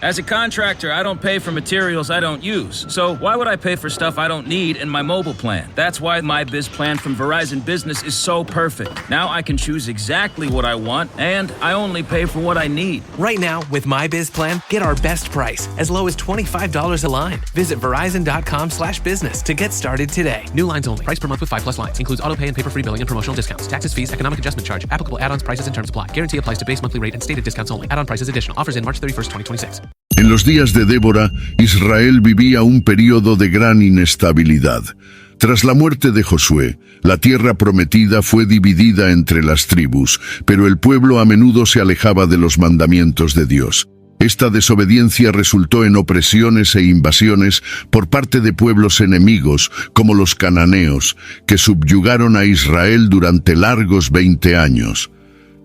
As a contractor, I don't pay for materials I don't use. So why would I pay for stuff I don't need in my mobile plan? That's why my Biz plan from Verizon Business is so perfect. Now I can choose exactly what I want, and I only pay for what I need. Right now, with my Biz plan, get our best price, as low as $25 a line. Visit Verizon.com/business to get started today. New lines only. Price per month with 5+ lines. Includes auto pay and paper-free billing and promotional discounts. Taxes, fees, economic adjustment charge. Applicable add-ons, prices, and terms apply. Guarantee applies to base monthly rate and stated discounts only. Add-on prices additional. Offers in March 31st, 2026. En los días de Débora, Israel vivía un período de gran inestabilidad. Tras la muerte de Josué, la tierra prometida fue dividida entre las tribus, pero el pueblo a menudo se alejaba de los mandamientos de Dios. Esta desobediencia resultó en opresiones e invasiones por parte de pueblos enemigos, como los cananeos, que subyugaron a Israel durante largos 20 años.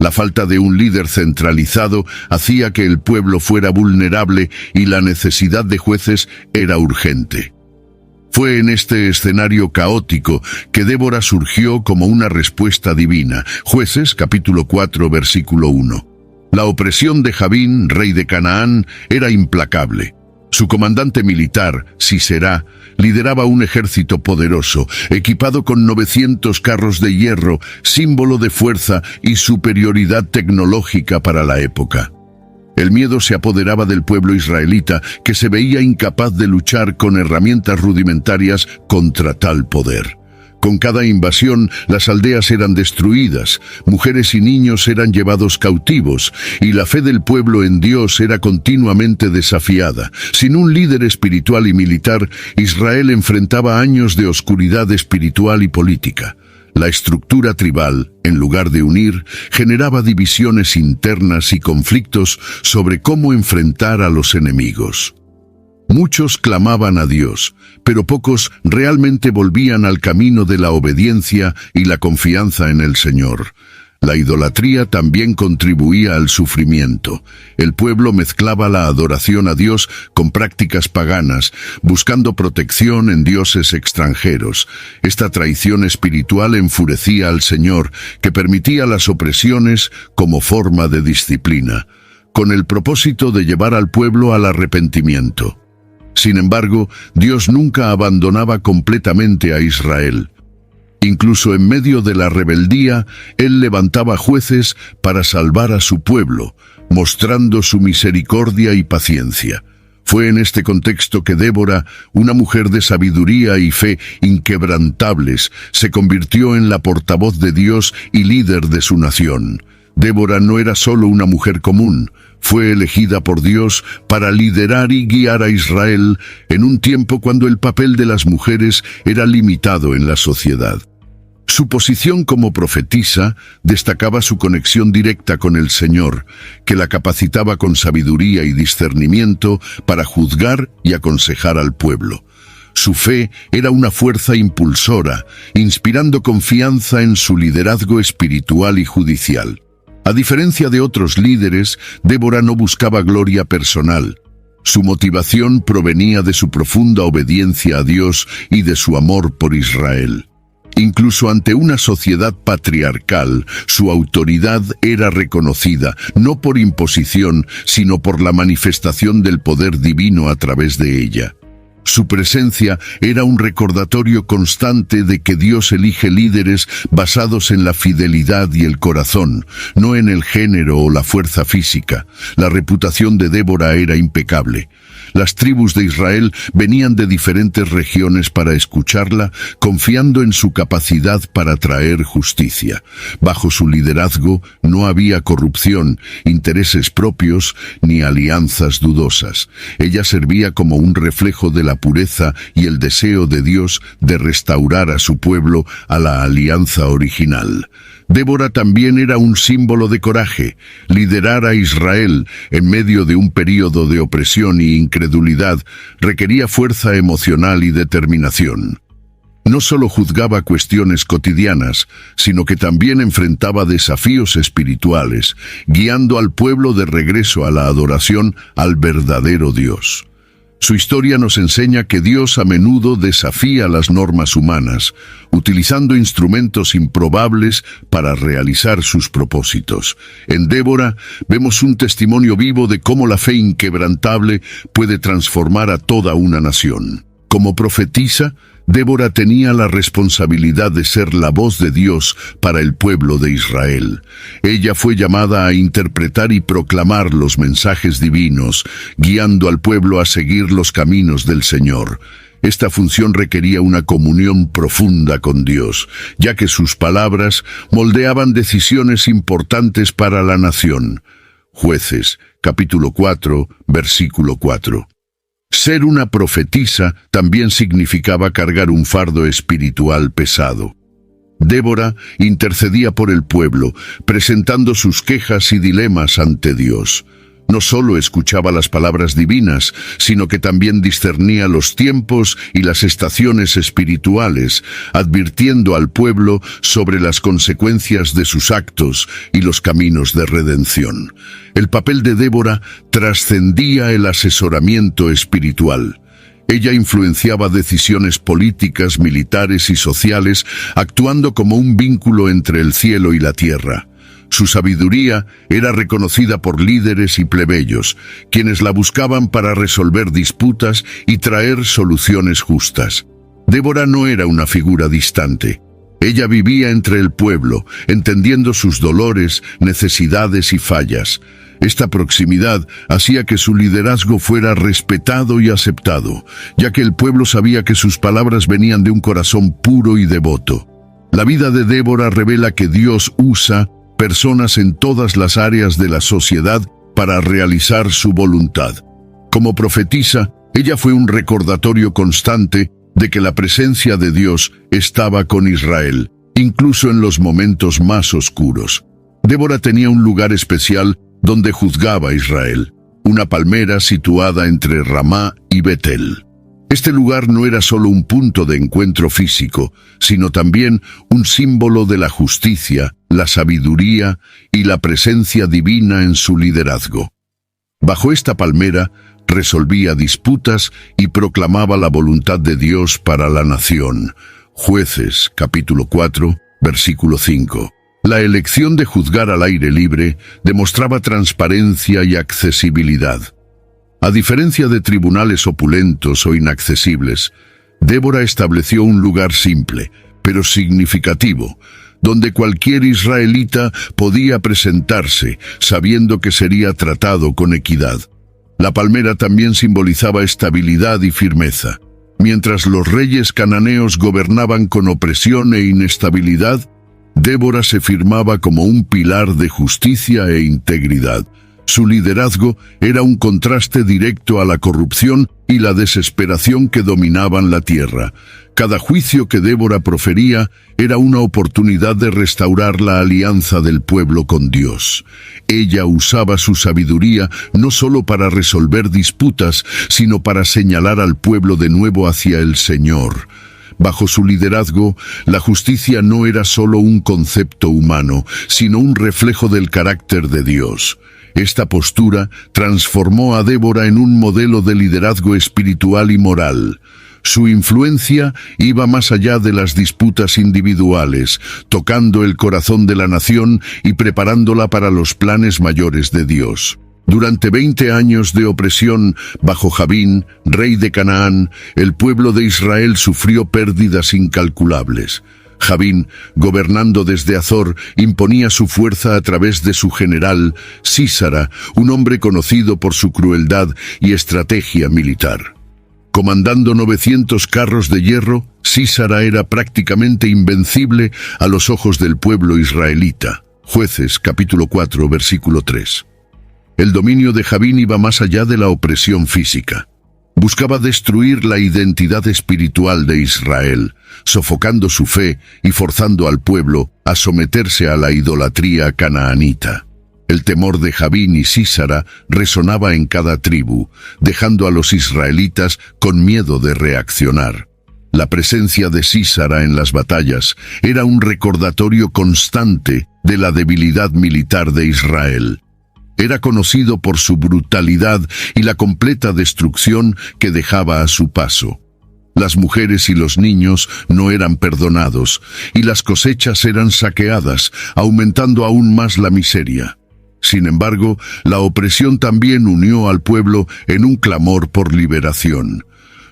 La falta de un líder centralizado hacía que el pueblo fuera vulnerable y la necesidad de jueces era urgente. Fue en este escenario caótico que Débora surgió como una respuesta divina. Jueces, capítulo 4, versículo 1. La opresión de Jabín, rey de Canaán, era implacable. Su comandante militar, Sisera, lideraba un ejército poderoso, equipado con 900 carros de hierro, símbolo de fuerza y superioridad tecnológica para la época. El miedo se apoderaba del pueblo israelita, que se veía incapaz de luchar con herramientas rudimentarias contra tal poder. Con cada invasión, las aldeas eran destruidas, mujeres y niños eran llevados cautivos, y la fe del pueblo en Dios era continuamente desafiada. Sin un líder espiritual y militar, Israel enfrentaba años de oscuridad espiritual y política. La estructura tribal, en lugar de unir, generaba divisiones internas y conflictos sobre cómo enfrentar a los enemigos. Muchos clamaban a Dios, pero pocos realmente volvían al camino de la obediencia y la confianza en el Señor. La idolatría también contribuía al sufrimiento. El pueblo mezclaba la adoración a Dios con prácticas paganas, buscando protección en dioses extranjeros. Esta traición espiritual enfurecía al Señor, que permitía las opresiones como forma de disciplina, con el propósito de llevar al pueblo al arrepentimiento. Sin embargo, Dios nunca abandonaba completamente a Israel. Incluso en medio de la rebeldía, Él levantaba jueces para salvar a su pueblo, mostrando su misericordia y paciencia. Fue en este contexto que Débora, una mujer de sabiduría y fe inquebrantables, se convirtió en la portavoz de Dios y líder de su nación. Débora no era solo una mujer común, fue elegida por Dios para liderar y guiar a Israel en un tiempo cuando el papel de las mujeres era limitado en la sociedad. Su posición como profetisa destacaba su conexión directa con el Señor, que la capacitaba con sabiduría y discernimiento para juzgar y aconsejar al pueblo. Su fe era una fuerza impulsora, inspirando confianza en su liderazgo espiritual y judicial. A diferencia de otros líderes, Débora no buscaba gloria personal. Su motivación provenía de su profunda obediencia a Dios y de su amor por Israel. Incluso ante una sociedad patriarcal, su autoridad era reconocida, no por imposición, sino por la manifestación del poder divino a través de ella. Su presencia era un recordatorio constante de que Dios elige líderes basados en la fidelidad y el corazón, no en el género o la fuerza física. La reputación de Débora era impecable. Las tribus de Israel venían de diferentes regiones para escucharla, confiando en su capacidad para traer justicia. Bajo su liderazgo no había corrupción, intereses propios ni alianzas dudosas. Ella servía como un reflejo de la pureza y el deseo de Dios de restaurar a su pueblo a la alianza original. Débora también era un símbolo de coraje. Liderar a Israel en medio de un período de opresión y incredulidad requería fuerza emocional y determinación. No solo juzgaba cuestiones cotidianas, sino que también enfrentaba desafíos espirituales, guiando al pueblo de regreso a la adoración al verdadero Dios. Su historia nos enseña que Dios a menudo desafía las normas humanas, utilizando instrumentos improbables para realizar sus propósitos. En Débora vemos un testimonio vivo de cómo la fe inquebrantable puede transformar a toda una nación. Como profetisa, Débora tenía la responsabilidad de ser la voz de Dios para el pueblo de Israel. Ella fue llamada a interpretar y proclamar los mensajes divinos, guiando al pueblo a seguir los caminos del Señor. Esta función requería una comunión profunda con Dios, ya que sus palabras moldeaban decisiones importantes para la nación. Jueces, capítulo 4, versículo 4. Ser una profetisa también significaba cargar un fardo espiritual pesado. Débora intercedía por el pueblo, presentando sus quejas y dilemas ante Dios. No solo escuchaba las palabras divinas, sino que también discernía los tiempos y las estaciones espirituales, advirtiendo al pueblo sobre las consecuencias de sus actos y los caminos de redención. El papel de Débora trascendía el asesoramiento espiritual. Ella influenciaba decisiones políticas, militares y sociales, actuando como un vínculo entre el cielo y la tierra. Su sabiduría era reconocida por líderes y plebeyos, quienes la buscaban para resolver disputas y traer soluciones justas. Débora no era una figura distante. Ella vivía entre el pueblo, entendiendo sus dolores, necesidades y fallas. Esta proximidad hacía que su liderazgo fuera respetado y aceptado, ya que el pueblo sabía que sus palabras venían de un corazón puro y devoto. La vida de Débora revela que Dios usa personas en todas las áreas de la sociedad para realizar su voluntad. Como profetisa, ella fue un recordatorio constante de que la presencia de Dios estaba con Israel, incluso en los momentos más oscuros. Débora tenía un lugar especial donde juzgaba a Israel, una palmera situada entre Ramá y Betel. Este lugar no era solo un punto de encuentro físico, sino también un símbolo de la justicia, la sabiduría y la presencia divina en su liderazgo. Bajo esta palmera, resolvía disputas y proclamaba la voluntad de Dios para la nación. Jueces, capítulo 4, versículo 5. La elección de juzgar al aire libre demostraba transparencia y accesibilidad. A diferencia de tribunales opulentos o inaccesibles, Débora estableció un lugar simple, pero significativo, donde cualquier israelita podía presentarse, sabiendo que sería tratado con equidad. La palmera también simbolizaba estabilidad y firmeza. Mientras los reyes cananeos gobernaban con opresión e inestabilidad, Débora se firmaba como un pilar de justicia e integridad. Su liderazgo era un contraste directo a la corrupción y la desesperación que dominaban la tierra. Cada juicio que Débora profería era una oportunidad de restaurar la alianza del pueblo con Dios. Ella usaba su sabiduría no solo para resolver disputas, sino para señalar al pueblo de nuevo hacia el Señor. Bajo su liderazgo, la justicia no era solo un concepto humano, sino un reflejo del carácter de Dios. Esta postura transformó a Débora en un modelo de liderazgo espiritual y moral. Su influencia iba más allá de las disputas individuales, tocando el corazón de la nación y preparándola para los planes mayores de Dios. Durante 20 años de opresión bajo Jabín, rey de Canaán, el pueblo de Israel sufrió pérdidas incalculables. Jabín, gobernando desde Azor, imponía su fuerza a través de su general, Sísara, un hombre conocido por su crueldad y estrategia militar. Comandando 900 carros de hierro, Sísara era prácticamente invencible a los ojos del pueblo israelita. Jueces, capítulo 4, versículo 3. El dominio de Jabín iba más allá de la opresión física. Buscaba destruir la identidad espiritual de Israel, sofocando su fe y forzando al pueblo a someterse a la idolatría canaanita. El temor de Jabín y Sísara resonaba en cada tribu, dejando a los israelitas con miedo de reaccionar. La presencia de Sísara en las batallas era un recordatorio constante de la debilidad militar de Israel. Era conocido por su brutalidad y la completa destrucción que dejaba a su paso. Las mujeres y los niños no eran perdonados, y las cosechas eran saqueadas, aumentando aún más la miseria. Sin embargo, la opresión también unió al pueblo en un clamor por liberación.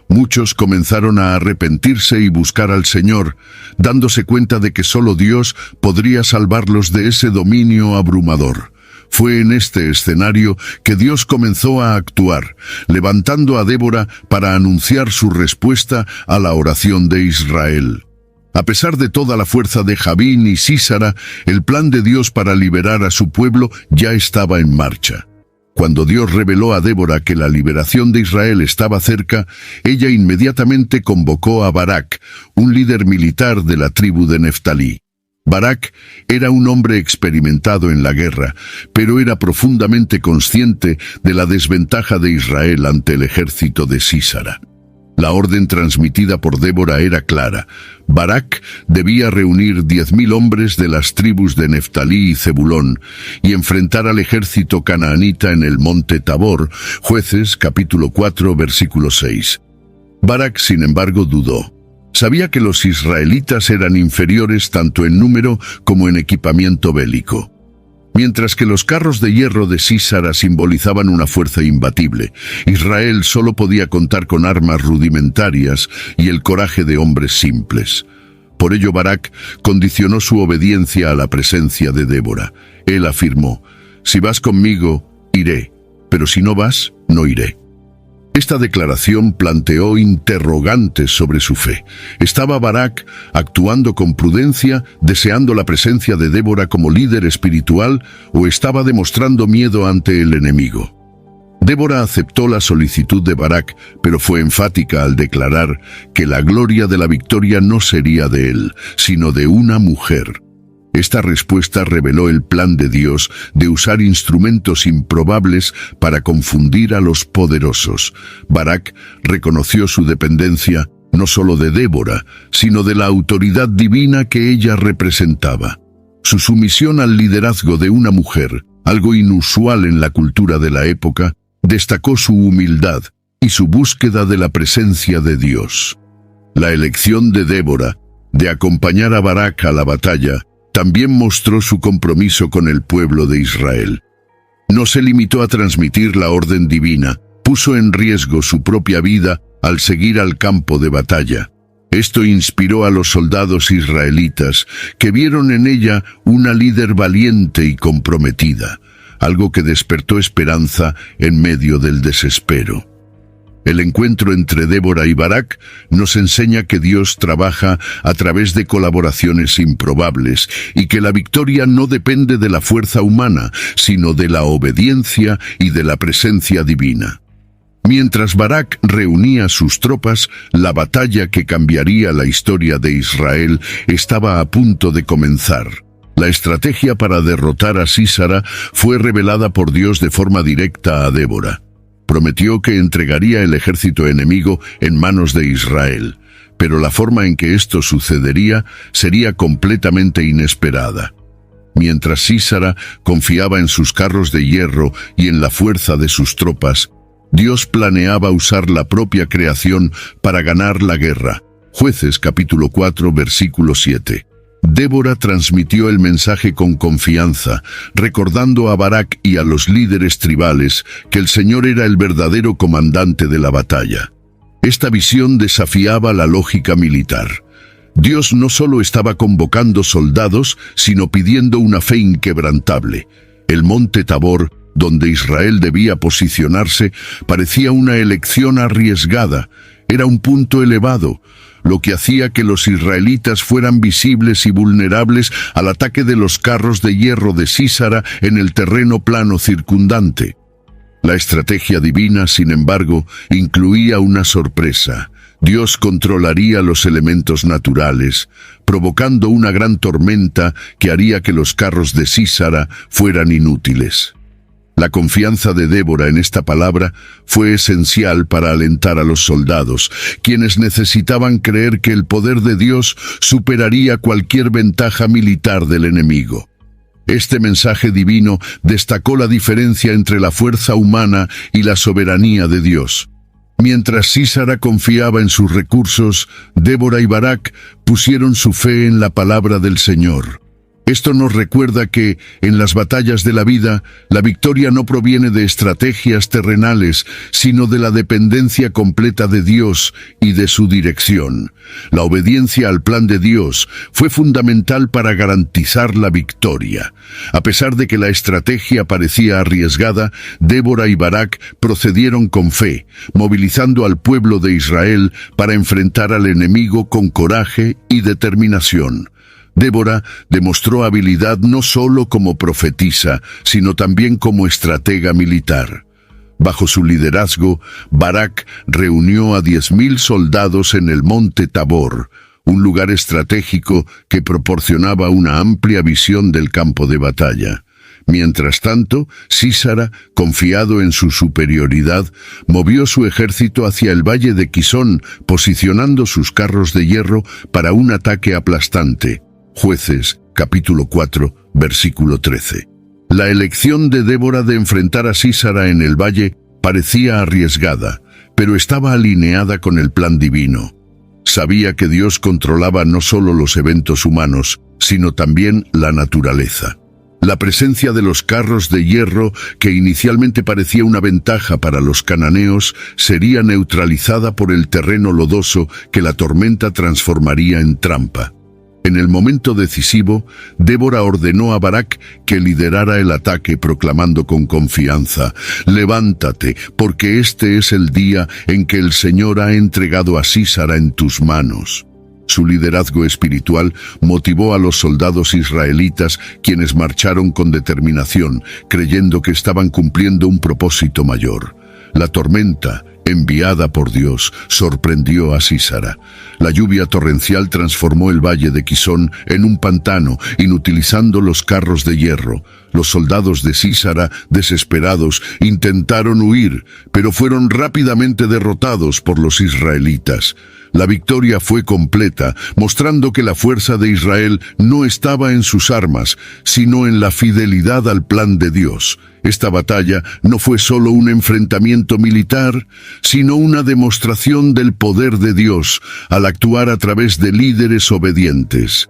Muchos comenzaron a arrepentirse y buscar al Señor, dándose cuenta de que solo Dios podría salvarlos de ese dominio abrumador. Fue en este escenario que Dios comenzó a actuar, levantando a Débora para anunciar su respuesta a la oración de Israel. A pesar de toda la fuerza de Jabín y Sísara, el plan de Dios para liberar a su pueblo ya estaba en marcha. Cuando Dios reveló a Débora que la liberación de Israel estaba cerca, ella inmediatamente convocó a Barak, un líder militar de la tribu de Neftalí. Barak era un hombre experimentado en la guerra, pero era profundamente consciente de la desventaja de Israel ante el ejército de Sísara. La orden transmitida por Débora era clara. Barak debía reunir 10.000 hombres de las tribus de Neftalí y Zebulón y enfrentar al ejército canaanita en el monte Tabor, Jueces capítulo 4 versículo 6. Barak, sin embargo, dudó. Sabía que los israelitas eran inferiores tanto en número como en equipamiento bélico. Mientras que los carros de hierro de Sísara simbolizaban una fuerza imbatible, Israel solo podía contar con armas rudimentarias y el coraje de hombres simples. Por ello Barak condicionó su obediencia a la presencia de Débora. Él afirmó: «Si vas conmigo, iré, pero si no vas, no iré». Esta declaración planteó interrogantes sobre su fe. ¿Estaba Barak actuando con prudencia, deseando la presencia de Débora como líder espiritual, o estaba demostrando miedo ante el enemigo? Débora aceptó la solicitud de Barak, pero fue enfática al declarar que la gloria de la victoria no sería de él, sino de una mujer. Esta respuesta reveló el plan de Dios de usar instrumentos improbables para confundir a los poderosos. Barak reconoció su dependencia no solo de Débora, sino de la autoridad divina que ella representaba. Su sumisión al liderazgo de una mujer, algo inusual en la cultura de la época, destacó su humildad y su búsqueda de la presencia de Dios. La elección de Débora de acompañar a Barak a la batalla también mostró su compromiso con el pueblo de Israel. No se limitó a transmitir la orden divina, puso en riesgo su propia vida al seguir al campo de batalla. Esto inspiró a los soldados israelitas, que vieron en ella una líder valiente y comprometida, algo que despertó esperanza en medio del desespero. El encuentro entre Débora y Barak nos enseña que Dios trabaja a través de colaboraciones improbables y que la victoria no depende de la fuerza humana, sino de la obediencia y de la presencia divina. Mientras Barak reunía sus tropas, la batalla que cambiaría la historia de Israel estaba a punto de comenzar. La estrategia para derrotar a Sísara fue revelada por Dios de forma directa a Débora. Prometió que entregaría el ejército enemigo en manos de Israel, pero la forma en que esto sucedería sería completamente inesperada. Mientras Sísara confiaba en sus carros de hierro y en la fuerza de sus tropas, Dios planeaba usar la propia creación para ganar la guerra. Jueces capítulo 4 versículo 7. Débora transmitió el mensaje con confianza, recordando a Barak y a los líderes tribales que el Señor era el verdadero comandante de la batalla. Esta visión desafiaba la lógica militar. Dios no solo estaba convocando soldados, sino pidiendo una fe inquebrantable. El monte Tabor, donde Israel debía posicionarse, parecía una elección arriesgada. Era un punto elevado, lo que hacía que los israelitas fueran visibles y vulnerables al ataque de los carros de hierro de Sísara en el terreno plano circundante. La estrategia divina, sin embargo, incluía una sorpresa. Dios controlaría los elementos naturales, provocando una gran tormenta que haría que los carros de Sísara fueran inútiles. La confianza de Débora en esta palabra fue esencial para alentar a los soldados, quienes necesitaban creer que el poder de Dios superaría cualquier ventaja militar del enemigo. Este mensaje divino destacó la diferencia entre la fuerza humana y la soberanía de Dios. Mientras Sísara confiaba en sus recursos, Débora y Barak pusieron su fe en la palabra del Señor. Esto nos recuerda que, en las batallas de la vida, la victoria no proviene de estrategias terrenales, sino de la dependencia completa de Dios y de su dirección. La obediencia al plan de Dios fue fundamental para garantizar la victoria. A pesar de que la estrategia parecía arriesgada, Débora y Barak procedieron con fe, movilizando al pueblo de Israel para enfrentar al enemigo con coraje y determinación. Débora demostró habilidad no solo como profetisa, sino también como estratega militar. Bajo su liderazgo, Barak reunió a 10,000 soldados en el monte Tabor, un lugar estratégico que proporcionaba una amplia visión del campo de batalla. Mientras tanto, Sísara, confiado en su superioridad, movió su ejército hacia el valle de Quisón, posicionando sus carros de hierro para un ataque aplastante. Jueces, capítulo 4, versículo 13. La elección de Débora de enfrentar a Sísara en el valle parecía arriesgada, pero estaba alineada con el plan divino. Sabía que Dios controlaba no solo los eventos humanos, sino también la naturaleza. La presencia de los carros de hierro, que inicialmente parecía una ventaja para los cananeos, sería neutralizada por el terreno lodoso que la tormenta transformaría en trampa. En el momento decisivo, Débora ordenó a Barak que liderara el ataque, proclamando con confianza: «Levántate, porque este es el día en que el Señor ha entregado a Sísara en tus manos». Su liderazgo espiritual motivó a los soldados israelitas, quienes marcharon con determinación, creyendo que estaban cumpliendo un propósito mayor. La tormenta, enviada por Dios, sorprendió a Sísara. La lluvia torrencial transformó el valle de Quisón en un pantano, inutilizando los carros de hierro. Los soldados de Sísara, desesperados, intentaron huir, pero fueron rápidamente derrotados por los israelitas. La victoria fue completa, mostrando que la fuerza de Israel no estaba en sus armas, sino en la fidelidad al plan de Dios. Esta batalla no fue solo un enfrentamiento militar, sino una demostración del poder de Dios al actuar a través de líderes obedientes.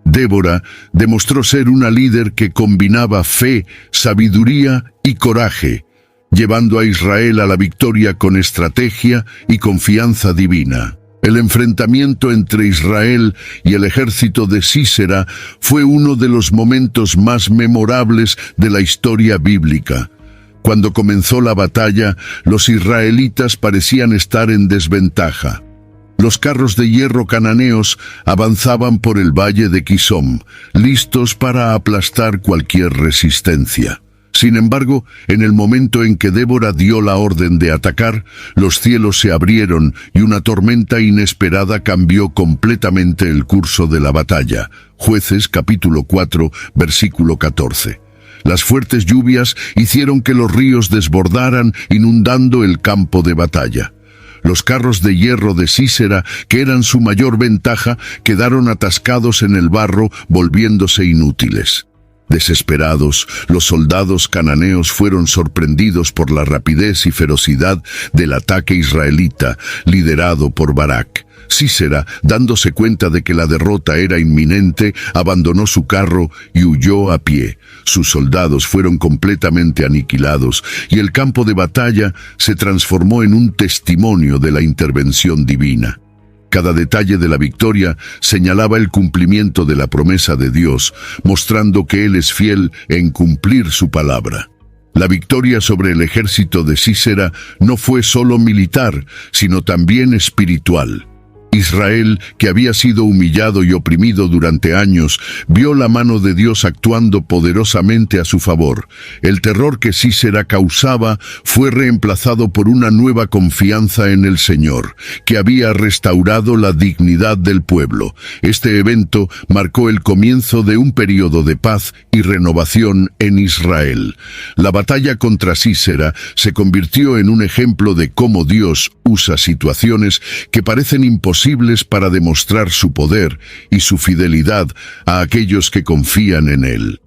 Débora demostró ser una líder que combinaba fe, sabiduría y coraje, llevando a Israel a la victoria con estrategia y confianza divina. El enfrentamiento entre Israel y el ejército de Sísera fue uno de los momentos más memorables de la historia bíblica. Cuando comenzó la batalla, los israelitas parecían estar en desventaja. Los carros de hierro cananeos avanzaban por el valle de Quisón, listos para aplastar cualquier resistencia. Sin embargo, en el momento en que Débora dio la orden de atacar, los cielos se abrieron y una tormenta inesperada cambió completamente el curso de la batalla. Jueces capítulo 4, versículo 14. Las fuertes lluvias hicieron que los ríos desbordaran, inundando el campo de batalla. Los carros de hierro de Sísera, que eran su mayor ventaja, quedaron atascados en el barro, volviéndose inútiles. Desesperados, los soldados cananeos fueron sorprendidos por la rapidez y ferocidad del ataque israelita, liderado por Barak. Sísera, dándose cuenta de que la derrota era inminente, abandonó su carro y huyó a pie. Sus soldados fueron completamente aniquilados y el campo de batalla se transformó en un testimonio de la intervención divina. Cada detalle de la victoria señalaba el cumplimiento de la promesa de Dios, mostrando que Él es fiel en cumplir su palabra. La victoria sobre el ejército de Sísera no fue solo militar, sino también espiritual. Israel, que había sido humillado y oprimido durante años, vio la mano de Dios actuando poderosamente a su favor. El terror que Sísera causaba fue reemplazado por una nueva confianza en el Señor, que había restaurado la dignidad del pueblo. Este evento marcó el comienzo de un periodo de paz y renovación en Israel. La batalla contra Sísera se convirtió en un ejemplo de cómo Dios usa situaciones que parecen imposibles para demostrar su poder y su fidelidad a aquellos que confían en Él.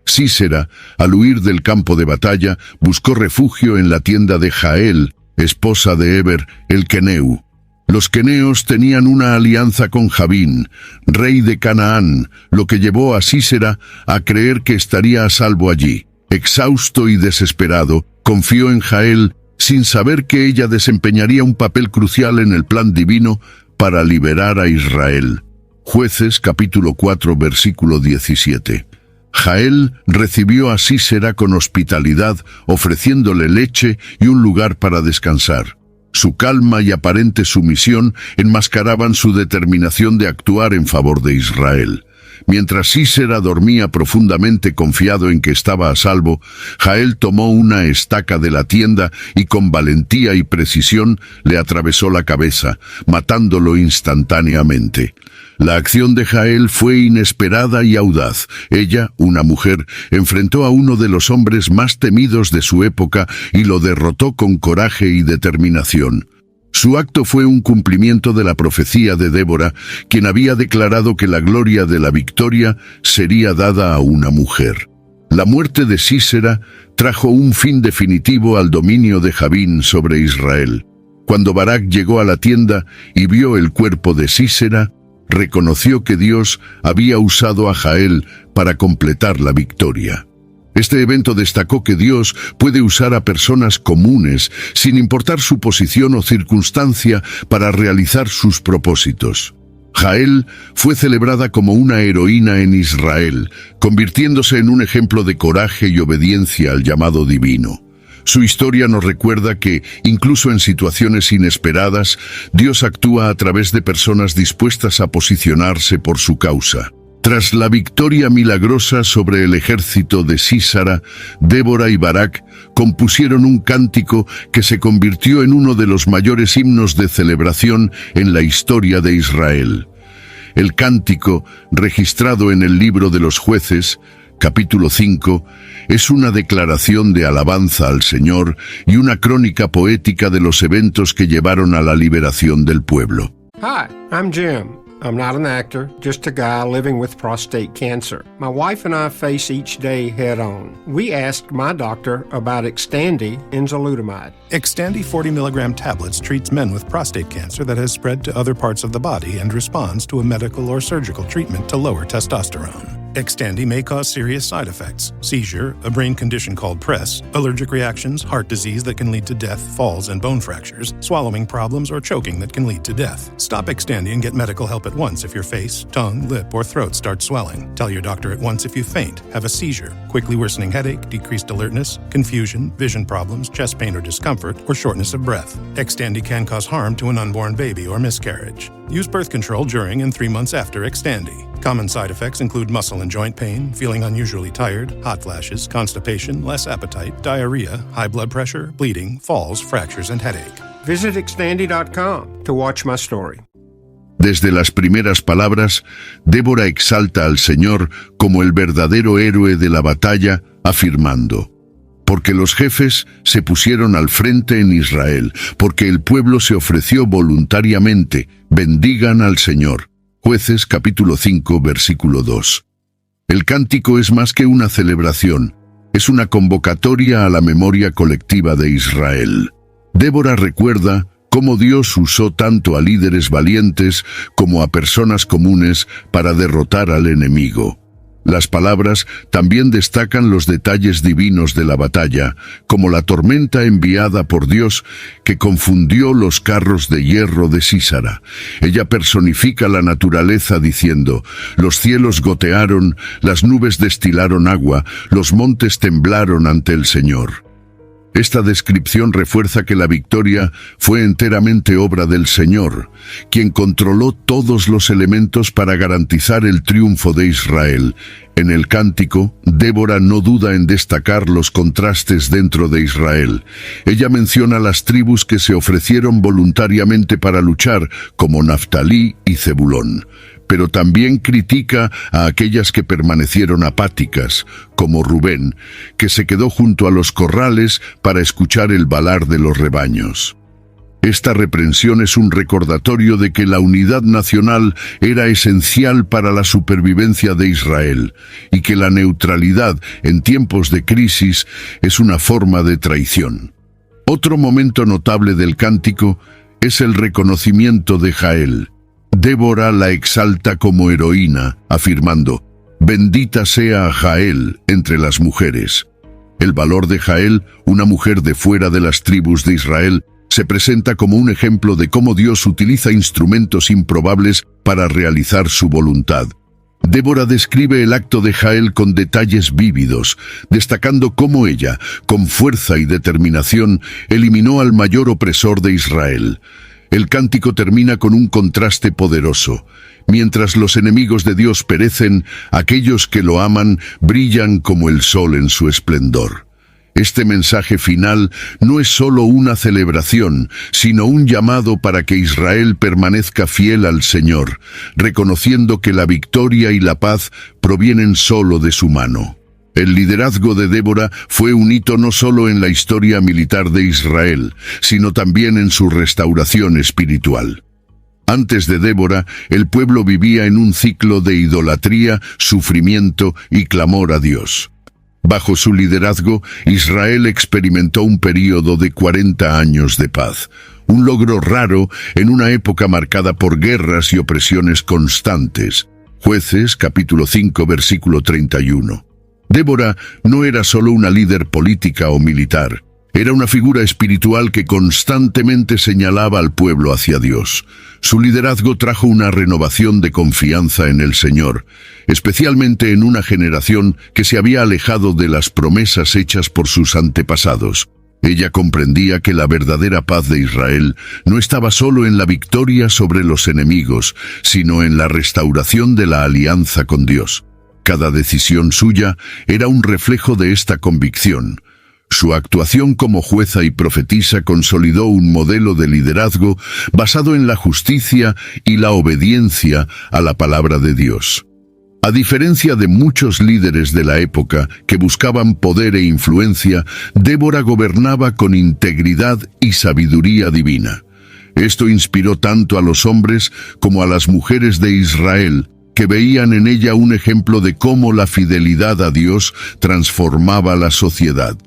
Sísera, al huir del campo de batalla, buscó refugio en la tienda de Jael, esposa de Heber, el queneu. Los queneos tenían una alianza con Jabín, rey de Canaán, lo que llevó a Sísera a creer que estaría a salvo allí. Exhausto y desesperado, confió en Jael, sin saber que ella desempeñaría un papel crucial en el plan divino para liberar a Israel. Jueces capítulo 4 versículo 17. Jael recibió a Sísera con hospitalidad, ofreciéndole leche y un lugar para descansar. Su calma y aparente sumisión enmascaraban su determinación de actuar en favor de Israel. Mientras Sísera dormía profundamente confiado en que estaba a salvo, Jael tomó una estaca de la tienda y con valentía y precisión le atravesó la cabeza, matándolo instantáneamente. La acción de Jael fue inesperada y audaz. Ella, una mujer, enfrentó a uno de los hombres más temidos de su época y lo derrotó con coraje y determinación. Su acto fue un cumplimiento de la profecía de Débora, quien había declarado que la gloria de la victoria sería dada a una mujer. La muerte de Sísera trajo un fin definitivo al dominio de Jabín sobre Israel. Cuando Barak llegó a la tienda y vio el cuerpo de Sísera, reconoció que Dios había usado a Jael para completar la victoria. Este evento destacó que Dios puede usar a personas comunes, sin importar su posición o circunstancia, para realizar sus propósitos. Jael fue celebrada como una heroína en Israel, convirtiéndose en un ejemplo de coraje y obediencia al llamado divino. Su historia nos recuerda que, incluso en situaciones inesperadas, Dios actúa a través de personas dispuestas a posicionarse por su causa. Tras la victoria milagrosa sobre el ejército de Sísara, Débora y Barak compusieron un cántico que se convirtió en uno de los mayores himnos de celebración en la historia de Israel. El cántico, registrado en el libro de los Jueces, capítulo 5, es una declaración de alabanza al Señor y una crónica poética de los eventos que llevaron a la liberación del pueblo. Hi, I'm Jim. I'm not an actor, just a guy living with prostate cancer. My wife and I face each day head-on. We asked my doctor about Xtandi enzalutamide. Xtandi 40 milligram tablets treats men with prostate cancer that has spread to other parts of the body and responds to a medical or surgical treatment to lower testosterone. Xtandi may cause serious side effects: seizure, a brain condition called PRESS, allergic reactions, heart disease that can lead to death, falls and bone fractures, swallowing problems, or choking that can lead to death. Stop Xtandi and get medical help at once if your face, tongue, lip, or throat start swelling. Tell your doctor at once if you faint, have a seizure, quickly worsening headache, decreased alertness, confusion, vision problems, chest pain or discomfort, or shortness of breath. Xtandi can cause harm to an unborn baby or miscarriage. Use birth control during and 3 months after Xtandi. Common side effects include muscle and joint pain, feeling unusually tired, hot flashes, constipation, less appetite, diarrhea, high blood pressure, bleeding, falls, fractures, and headache. Visit Xtandi.com to watch my story. Desde las primeras palabras, Débora exalta al Señor como el verdadero héroe de la batalla, afirmando: porque los jefes se pusieron al frente en Israel, porque el pueblo se ofreció voluntariamente, bendigan al Señor. Jueces capítulo 5 versículo 2. El cántico es más que una celebración, es una convocatoria a la memoria colectiva de Israel. Débora recuerda cómo Dios usó tanto a líderes valientes como a personas comunes para derrotar al enemigo. Las palabras también destacan los detalles divinos de la batalla, como la tormenta enviada por Dios que confundió los carros de hierro de Sísara. Ella personifica la naturaleza diciendo: los cielos gotearon, las nubes destilaron agua, los montes temblaron ante el Señor. Esta descripción refuerza que la victoria fue enteramente obra del Señor, quien controló todos los elementos para garantizar el triunfo de Israel. En el cántico, Débora no duda en destacar los contrastes dentro de Israel. Ella menciona las tribus que se ofrecieron voluntariamente para luchar, como Naftalí y Zebulón, pero también critica a aquellas que permanecieron apáticas, como Rubén, que se quedó junto a los corrales para escuchar el balar de los rebaños. Esta reprensión es un recordatorio de que la unidad nacional era esencial para la supervivencia de Israel y que la neutralidad en tiempos de crisis es una forma de traición. Otro momento notable del cántico es el reconocimiento de Jael. Débora la exalta como heroína, afirmando: «Bendita sea Jael entre las mujeres». El valor de Jael, una mujer de fuera de las tribus de Israel, se presenta como un ejemplo de cómo Dios utiliza instrumentos improbables para realizar su voluntad. Débora describe el acto de Jael con detalles vívidos, destacando cómo ella, con fuerza y determinación, eliminó al mayor opresor de Israel. El cántico termina con un contraste poderoso. Mientras los enemigos de Dios perecen, aquellos que lo aman brillan como el sol en su esplendor. Este mensaje final no es solo una celebración, sino un llamado para que Israel permanezca fiel al Señor, reconociendo que la victoria y la paz provienen solo de su mano. El liderazgo de Débora fue un hito no solo en la historia militar de Israel, sino también en su restauración espiritual. Antes de Débora, el pueblo vivía en un ciclo de idolatría, sufrimiento y clamor a Dios. Bajo su liderazgo, Israel experimentó un período de 40 años de paz, un logro raro en una época marcada por guerras y opresiones constantes. Jueces, capítulo 5, versículo 31. Débora no era solo una líder política o militar, era una figura espiritual que constantemente señalaba al pueblo hacia Dios. Su liderazgo trajo una renovación de confianza en el Señor, especialmente en una generación que se había alejado de las promesas hechas por sus antepasados. Ella comprendía que la verdadera paz de Israel no estaba solo en la victoria sobre los enemigos, sino en la restauración de la alianza con Dios. Cada decisión suya era un reflejo de esta convicción. Su actuación como jueza y profetisa consolidó un modelo de liderazgo basado en la justicia y la obediencia a la palabra de Dios. A diferencia de muchos líderes de la época que buscaban poder e influencia, Débora gobernaba con integridad y sabiduría divina. Esto inspiró tanto a los hombres como a las mujeres de Israel, que veían en ella un ejemplo de cómo la fidelidad a Dios transformaba la sociedad.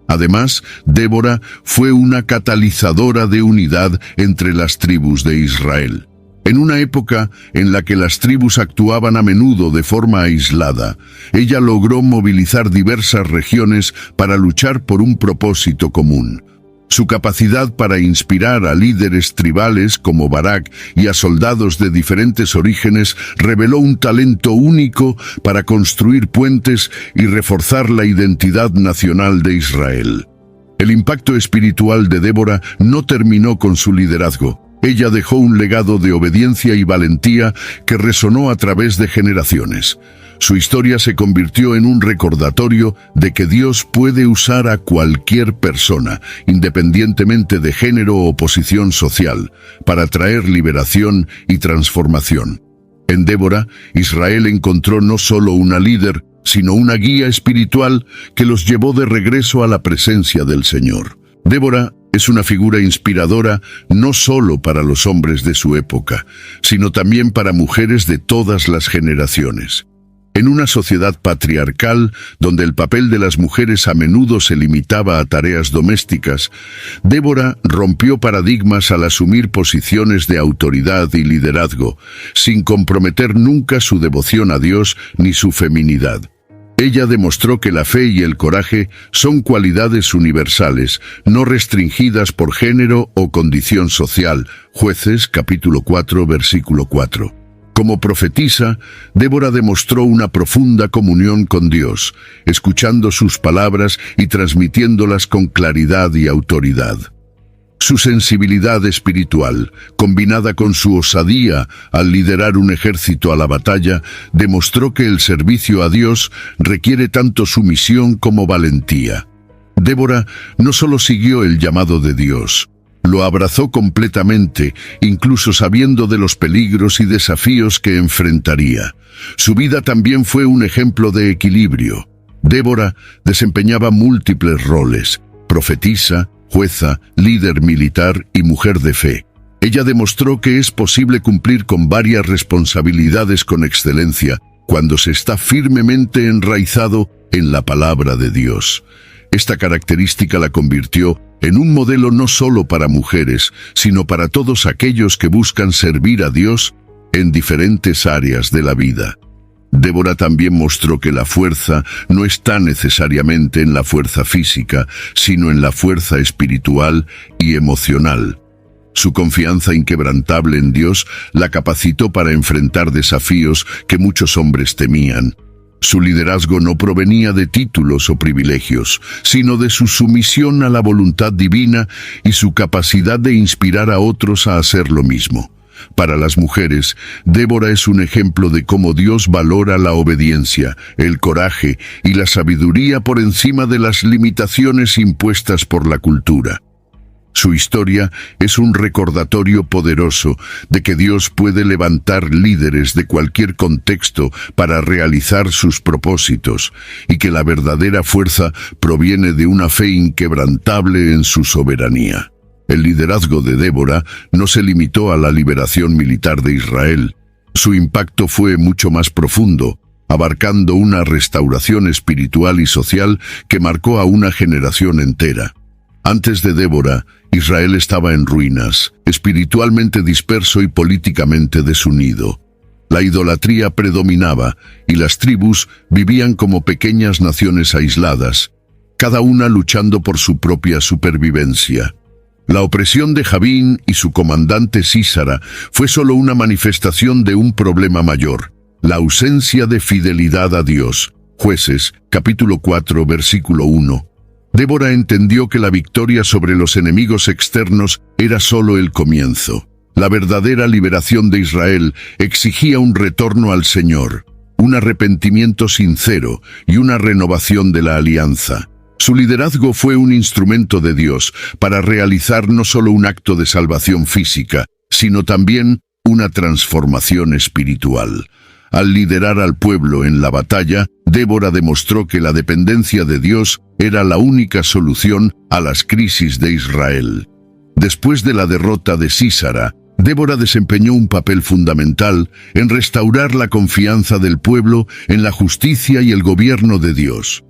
Además, Débora fue una catalizadora de unidad entre las tribus de Israel. En una época en la que las tribus actuaban a menudo de forma aislada, ella logró movilizar diversas regiones para luchar por un propósito común. Su capacidad para inspirar a líderes tribales como Barak y a soldados de diferentes orígenes reveló un talento único para construir puentes y reforzar la identidad nacional de Israel. El impacto espiritual de Débora no terminó con su liderazgo. Ella dejó un legado de obediencia y valentía que resonó a través de generaciones. Su historia se convirtió en un recordatorio de que Dios puede usar a cualquier persona, independientemente de género o posición social, para traer liberación y transformación. En Débora, Israel encontró no solo una líder, sino una guía espiritual que los llevó de regreso a la presencia del Señor. Débora es una figura inspiradora no solo para los hombres de su época, sino también para mujeres de todas las generaciones. En una sociedad patriarcal, donde el papel de las mujeres a menudo se limitaba a tareas domésticas, Débora rompió paradigmas al asumir posiciones de autoridad y liderazgo, sin comprometer nunca su devoción a Dios ni su feminidad. Ella demostró que la fe y el coraje son cualidades universales, no restringidas por género o condición social. Jueces, capítulo 4, versículo 4. Como profetisa, Débora demostró una profunda comunión con Dios, escuchando sus palabras y transmitiéndolas con claridad y autoridad. Su sensibilidad espiritual, combinada con su osadía al liderar un ejército a la batalla, demostró que el servicio a Dios requiere tanto sumisión como valentía. Débora no solo siguió el llamado de Dios, lo abrazó completamente, incluso sabiendo de los peligros y desafíos que enfrentaría. Su vida también fue un ejemplo de equilibrio. Débora desempeñaba múltiples roles: profetisa, jueza, líder militar y mujer de fe. Ella demostró que es posible cumplir con varias responsabilidades con excelencia cuando se está firmemente enraizado en la palabra de Dios. Esta característica la convirtió en un modelo no solo para mujeres, sino para todos aquellos que buscan servir a Dios en diferentes áreas de la vida. Débora también mostró que la fuerza no está necesariamente en la fuerza física, sino en la fuerza espiritual y emocional. Su confianza inquebrantable en Dios la capacitó para enfrentar desafíos que muchos hombres temían. Su liderazgo no provenía de títulos o privilegios, sino de su sumisión a la voluntad divina y su capacidad de inspirar a otros a hacer lo mismo. Para las mujeres, Débora es un ejemplo de cómo Dios valora la obediencia, el coraje y la sabiduría por encima de las limitaciones impuestas por la cultura. Su historia es un recordatorio poderoso de que Dios puede levantar líderes de cualquier contexto para realizar sus propósitos y que la verdadera fuerza proviene de una fe inquebrantable en su soberanía. El liderazgo de Débora no se limitó a la liberación militar de Israel. Su impacto fue mucho más profundo, abarcando una restauración espiritual y social que marcó a una generación entera. Antes de Débora, Israel estaba en ruinas, espiritualmente disperso y políticamente desunido. La idolatría predominaba y las tribus vivían como pequeñas naciones aisladas, cada una luchando por su propia supervivencia. La opresión de Javín y su comandante Sísara fue solo una manifestación de un problema mayor, la ausencia de fidelidad a Dios. Jueces, capítulo 4, versículo 1. Débora entendió que la victoria sobre los enemigos externos era solo el comienzo. La verdadera liberación de Israel exigía un retorno al Señor, un arrepentimiento sincero y una renovación de la alianza. Su liderazgo fue un instrumento de Dios para realizar no solo un acto de salvación física, sino también una transformación espiritual. Al liderar al pueblo en la batalla, Débora demostró que la dependencia de Dios era la única solución a las crisis de Israel. Después de la derrota de Sísara, Débora desempeñó un papel fundamental en restaurar la confianza del pueblo en la justicia y el gobierno de Dios.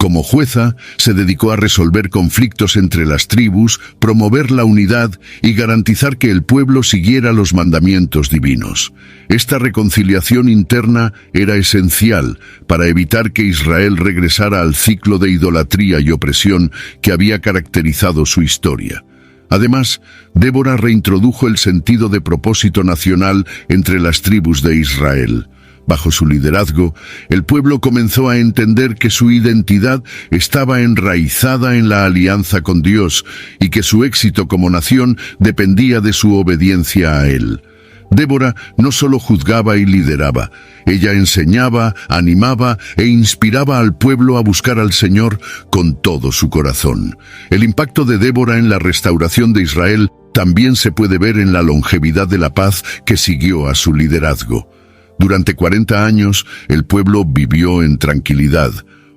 Como jueza, se dedicó a resolver conflictos entre las tribus, promover la unidad y garantizar que el pueblo siguiera los mandamientos divinos. Esta reconciliación interna era esencial para evitar que Israel regresara al ciclo de idolatría y opresión que había caracterizado su historia. Además, Débora reintrodujo el sentido de propósito nacional entre las tribus de Israel. Bajo su liderazgo, el pueblo comenzó a entender que su identidad estaba enraizada en la alianza con Dios y que su éxito como nación dependía de su obediencia a Él. Débora no solo juzgaba y lideraba, ella enseñaba, animaba e inspiraba al pueblo a buscar al Señor con todo su corazón. El impacto de Débora en la restauración de Israel también se puede ver en la longevidad de la paz que siguió a su liderazgo. Durante 40 años, el pueblo vivió en tranquilidad,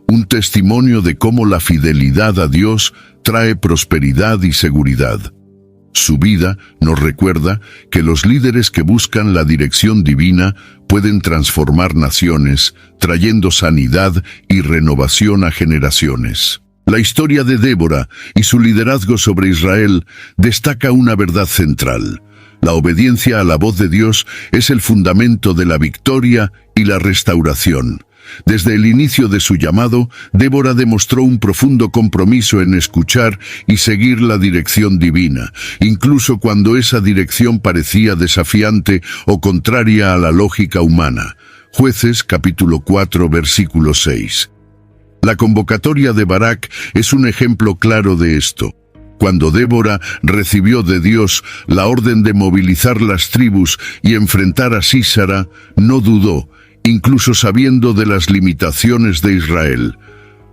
un testimonio de cómo la fidelidad a Dios trae prosperidad y seguridad. Su vida nos recuerda que los líderes que buscan la dirección divina pueden transformar naciones, trayendo sanidad y renovación a generaciones. La historia de Débora y su liderazgo sobre Israel destaca una verdad central. La obediencia a la voz de Dios es el fundamento de la victoria y la restauración. Desde el inicio de su llamado, Débora demostró un profundo compromiso en escuchar y seguir la dirección divina, incluso cuando esa dirección parecía desafiante o contraria a la lógica humana. Jueces, capítulo 4, versículo 6. La convocatoria de Barak es un ejemplo claro de esto. Cuando Débora recibió de Dios la orden de movilizar las tribus y enfrentar a Sísara, no dudó, incluso sabiendo de las limitaciones de Israel.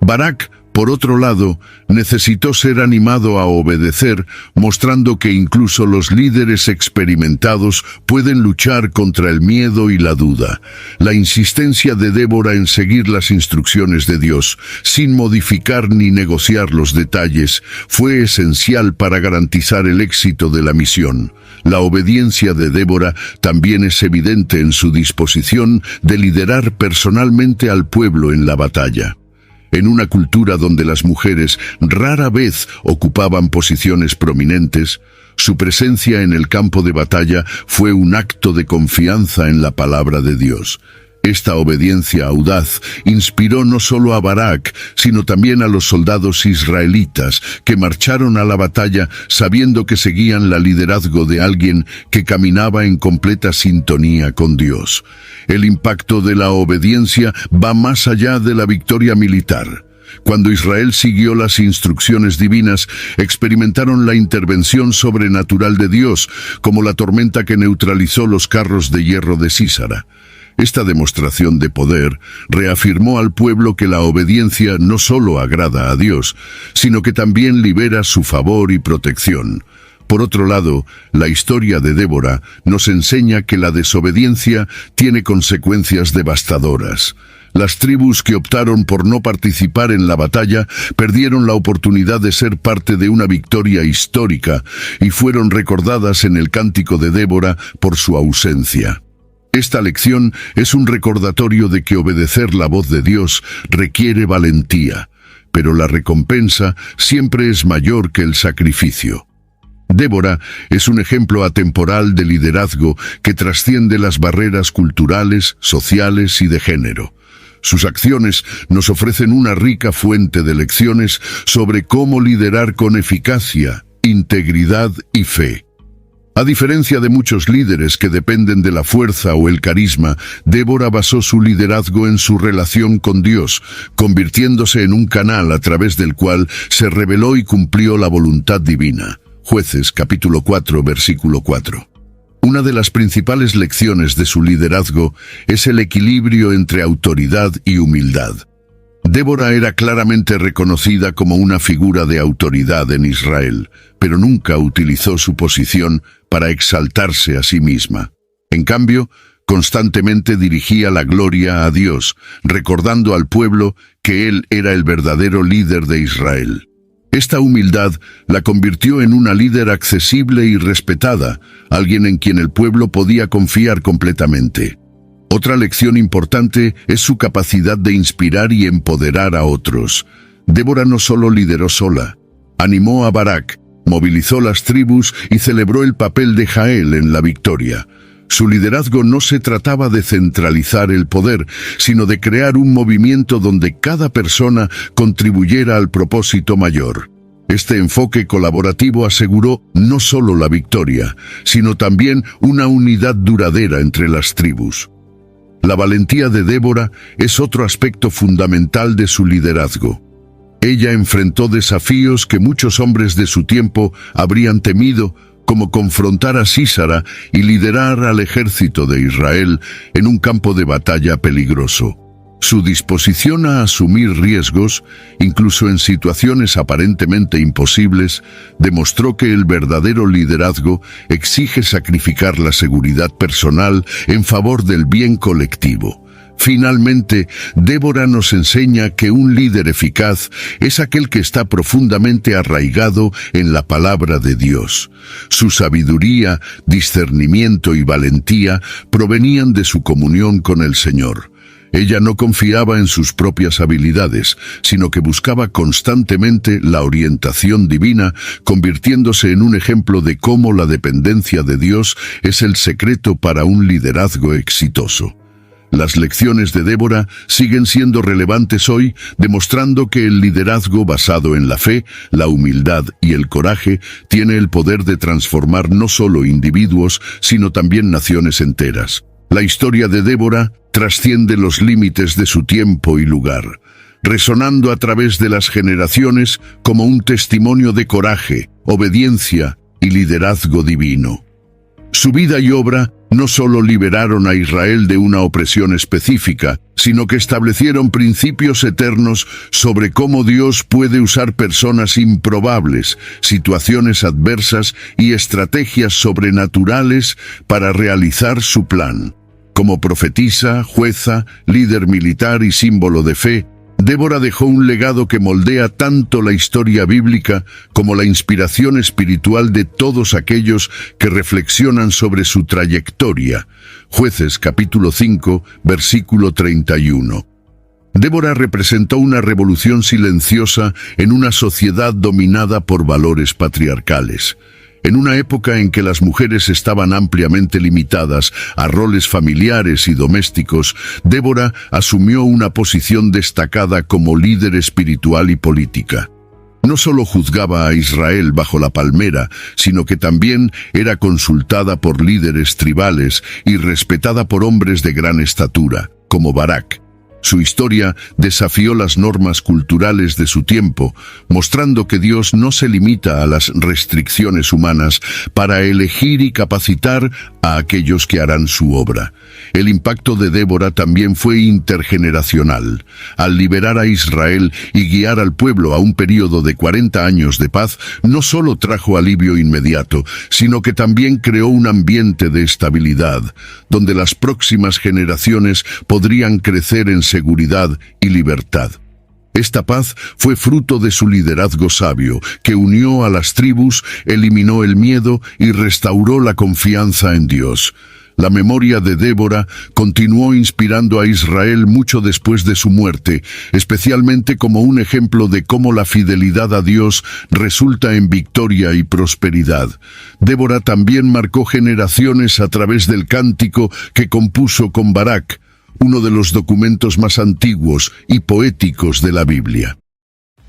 Barak Por otro lado, necesitó ser animado a obedecer, mostrando que incluso los líderes experimentados pueden luchar contra el miedo y la duda. La insistencia de Débora en seguir las instrucciones de Dios, sin modificar ni negociar los detalles, fue esencial para garantizar el éxito de la misión. La obediencia de Débora también es evidente en su disposición de liderar personalmente al pueblo en la batalla. En una cultura donde las mujeres rara vez ocupaban posiciones prominentes, su presencia en el campo de batalla fue un acto de confianza en la palabra de Dios. Esta obediencia audaz inspiró no solo a Barak, sino también a los soldados israelitas que marcharon a la batalla sabiendo que seguían la liderazgo de alguien que caminaba en completa sintonía con Dios. El impacto de la obediencia va más allá de la victoria militar. Cuando Israel siguió las instrucciones divinas, experimentaron la intervención sobrenatural de Dios, como la tormenta que neutralizó los carros de hierro de Sísara. Esta demostración de poder reafirmó al pueblo que la obediencia no solo agrada a Dios, sino que también libera su favor y protección. Por otro lado, la historia de Débora nos enseña que la desobediencia tiene consecuencias devastadoras. Las tribus que optaron por no participar en la batalla perdieron la oportunidad de ser parte de una victoria histórica y fueron recordadas en el cántico de Débora por su ausencia. Esta lección es un recordatorio de que obedecer la voz de Dios requiere valentía, pero la recompensa siempre es mayor que el sacrificio. Débora es un ejemplo atemporal de liderazgo que trasciende las barreras culturales, sociales y de género. Sus acciones nos ofrecen una rica fuente de lecciones sobre cómo liderar con eficacia, integridad y fe. A diferencia de muchos líderes que dependen de la fuerza o el carisma, Débora basó su liderazgo en su relación con Dios, convirtiéndose en un canal a través del cual se reveló y cumplió la voluntad divina. Jueces capítulo 4, versículo 4. Una de las principales lecciones de su liderazgo es el equilibrio entre autoridad y humildad. Débora era claramente reconocida como una figura de autoridad en Israel, pero nunca utilizó su posición para exaltarse a sí misma. En cambio, constantemente dirigía la gloria a Dios, recordando al pueblo que Él era el verdadero líder de Israel. Esta humildad la convirtió en una líder accesible y respetada, alguien en quien el pueblo podía confiar completamente. Otra lección importante es su capacidad de inspirar y empoderar a otros. Débora no solo lideró sola, animó a Barak, movilizó las tribus y celebró el papel de Jael en la victoria. Su liderazgo no se trataba de centralizar el poder, sino de crear un movimiento donde cada persona contribuyera al propósito mayor. Este enfoque colaborativo aseguró no solo la victoria, sino también una unidad duradera entre las tribus. La valentía de Débora es otro aspecto fundamental de su liderazgo. Ella enfrentó desafíos que muchos hombres de su tiempo habrían temido, como confrontar a Sísara y liderar al ejército de Israel en un campo de batalla peligroso. Su disposición a asumir riesgos, incluso en situaciones aparentemente imposibles, demostró que el verdadero liderazgo exige sacrificar la seguridad personal en favor del bien colectivo. Finalmente, Débora nos enseña que un líder eficaz es aquel que está profundamente arraigado en la palabra de Dios. Su sabiduría, discernimiento y valentía provenían de su comunión con el Señor. Ella no confiaba en sus propias habilidades, sino que buscaba constantemente la orientación divina, convirtiéndose en un ejemplo de cómo la dependencia de Dios es el secreto para un liderazgo exitoso. Las lecciones de Débora siguen siendo relevantes hoy, demostrando que el liderazgo basado en la fe, la humildad y el coraje tiene el poder de transformar no solo individuos, sino también naciones enteras. La historia de Débora trasciende los límites de su tiempo y lugar, resonando a través de las generaciones como un testimonio de coraje, obediencia y liderazgo divino. Su vida y obra no solo liberaron a Israel de una opresión específica, sino que establecieron principios eternos sobre cómo Dios puede usar personas improbables, situaciones adversas y estrategias sobrenaturales para realizar su plan. Como profetisa, jueza, líder militar y símbolo de fe, Débora dejó un legado que moldea tanto la historia bíblica como la inspiración espiritual de todos aquellos que reflexionan sobre su trayectoria. Jueces capítulo 5, versículo 31. Débora representó una revolución silenciosa en una sociedad dominada por valores patriarcales. En una época en que las mujeres estaban ampliamente limitadas a roles familiares y domésticos, Débora asumió una posición destacada como líder espiritual y política. No solo juzgaba a Israel bajo la palmera, sino que también era consultada por líderes tribales y respetada por hombres de gran estatura, como Barak. Su historia desafió las normas culturales de su tiempo, mostrando que Dios no se limita a las restricciones humanas para elegir y capacitar a aquellos que harán su obra. El impacto de Débora también fue intergeneracional. Al liberar a Israel y guiar al pueblo a un período de 40 años de paz, no solo trajo alivio inmediato, sino que también creó un ambiente de estabilidad, donde las próximas generaciones podrían crecer en seguridad y libertad. Esta paz fue fruto de su liderazgo sabio, que unió a las tribus, eliminó el miedo y restauró la confianza en Dios. La memoria de Débora continuó inspirando a Israel mucho después de su muerte, especialmente como un ejemplo de cómo la fidelidad a Dios resulta en victoria y prosperidad. Débora también marcó generaciones a través del cántico que compuso con Barak, uno de los documentos más antiguos y poéticos de la Biblia.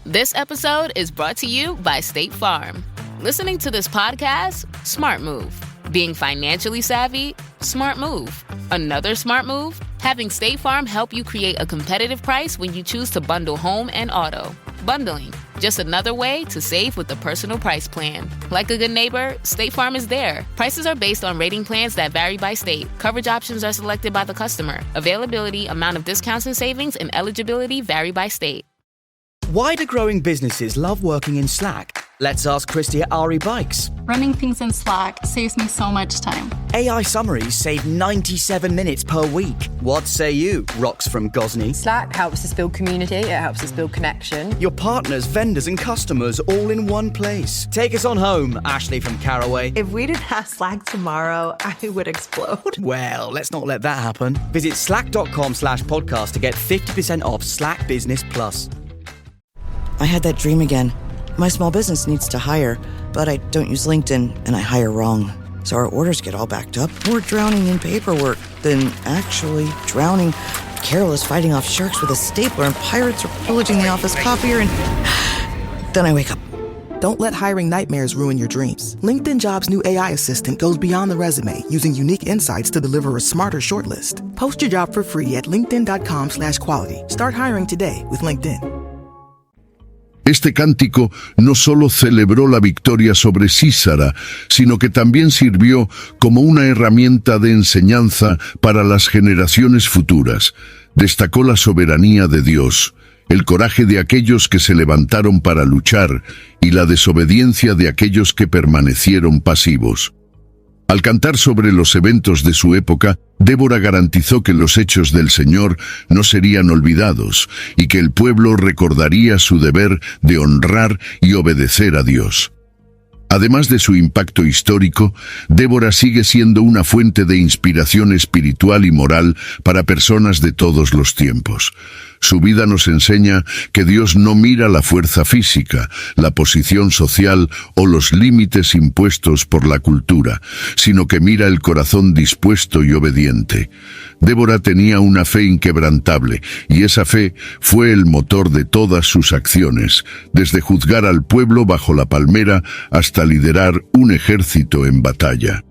This episode is brought to you by State Farm. Listening to this podcast? Smart move. Being financially savvy? Smart move. Another smart move? Having State Farm help you create a competitive price when you choose to bundle home and auto. Bundling, just another way to save with the Personal Price Plan. Like a good neighbor, State Farm is there. Prices are based on rating plans that vary by state. Coverage options are selected by the customer. Availability, amount of discounts and savings, and eligibility vary by state. Why do growing businesses love working in Slack? Let's ask Christy at Ari Bikes. Running things in Slack saves me so much time. AI summaries save 97 minutes per week. What say you, Rox from Gosney? Slack helps us build community, it helps us build connection. Your partners, vendors and customers all in one place. Take us on home, Ashley from Caraway. If we didn't have Slack tomorrow, I would explode. Well, let's not let that happen. Visit slack.com/podcast to get 50% off Slack Business Plus. I had that dream again. My small business needs to hire, but I don't use LinkedIn and I hire wrong. So our orders get all backed up. We're drowning in paperwork. Then actually drowning. Carol is fighting off sharks with a stapler and pirates are pillaging the office copier and... Then I wake up. Don't let hiring nightmares ruin your dreams. LinkedIn Jobs' new AI assistant goes beyond the resume, using unique insights to deliver a smarter shortlist. Post your job for free at linkedin.com/quality. Start hiring today with LinkedIn. Este cántico no solo celebró la victoria sobre Sísara, sino que también sirvió como una herramienta de enseñanza para las generaciones futuras. Destacó la soberanía de Dios, el coraje de aquellos que se levantaron para luchar y la desobediencia de aquellos que permanecieron pasivos. Al cantar sobre los eventos de su época, Débora garantizó que los hechos del Señor no serían olvidados y que el pueblo recordaría su deber de honrar y obedecer a Dios. Además de su impacto histórico, Débora sigue siendo una fuente de inspiración espiritual y moral para personas de todos los tiempos. Su vida nos enseña que Dios no mira la fuerza física, la posición social o los límites impuestos por la cultura, sino que mira el corazón dispuesto y obediente. Débora tenía una fe inquebrantable, y esa fe fue el motor de todas sus acciones, desde juzgar al pueblo bajo la palmera hasta liderar un ejército en batalla.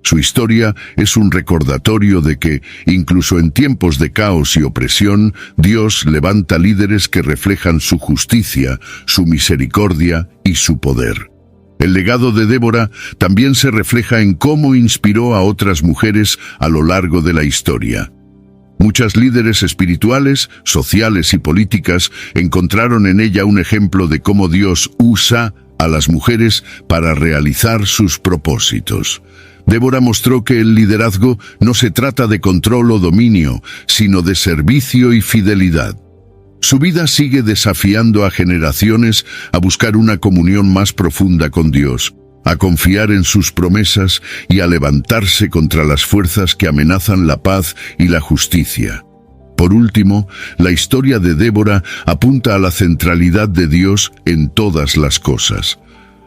Su historia es un recordatorio de que, incluso en tiempos de caos y opresión, Dios levanta líderes que reflejan su justicia, su misericordia y su poder. El legado de Débora también se refleja en cómo inspiró a otras mujeres a lo largo de la historia. Muchas líderes espirituales, sociales y políticas encontraron en ella un ejemplo de cómo Dios usa a las mujeres para realizar sus propósitos. Débora mostró que el liderazgo no se trata de control o dominio, sino de servicio y fidelidad. Su vida sigue desafiando a generaciones a buscar una comunión más profunda con Dios, a confiar en sus promesas y a levantarse contra las fuerzas que amenazan la paz y la justicia. Por último, la historia de Débora apunta a la centralidad de Dios en todas las cosas.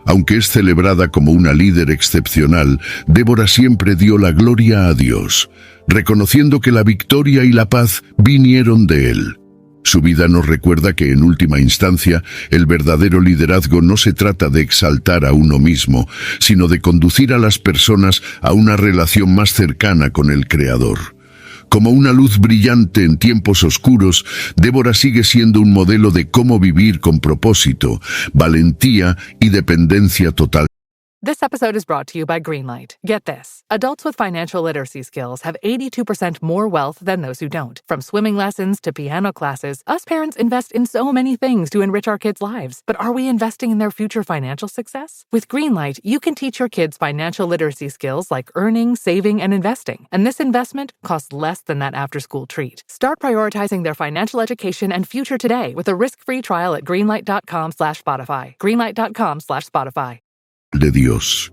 Aunque es celebrada como una líder excepcional, Débora siempre dio la gloria a Dios, reconociendo que la victoria y la paz vinieron de Él. Su vida nos recuerda que, en última instancia, el verdadero liderazgo no se trata de exaltar a uno mismo, sino de conducir a las personas a una relación más cercana con el Creador. Como una luz brillante en tiempos oscuros, Débora sigue siendo un modelo de cómo vivir con propósito, valentía y dependencia total. This episode is brought to you by Greenlight. Get this. Adults with financial literacy skills have 82% more wealth than those who don't. From swimming lessons to piano classes, us parents invest in so many things to enrich our kids' lives. But are we investing in their future financial success? With Greenlight, you can teach your kids financial literacy skills like earning, saving, and investing. And this investment costs less than that after-school treat. Start prioritizing their financial education and future today with a risk-free trial at greenlight.com/Spotify. Greenlight.com/Spotify. De Dios.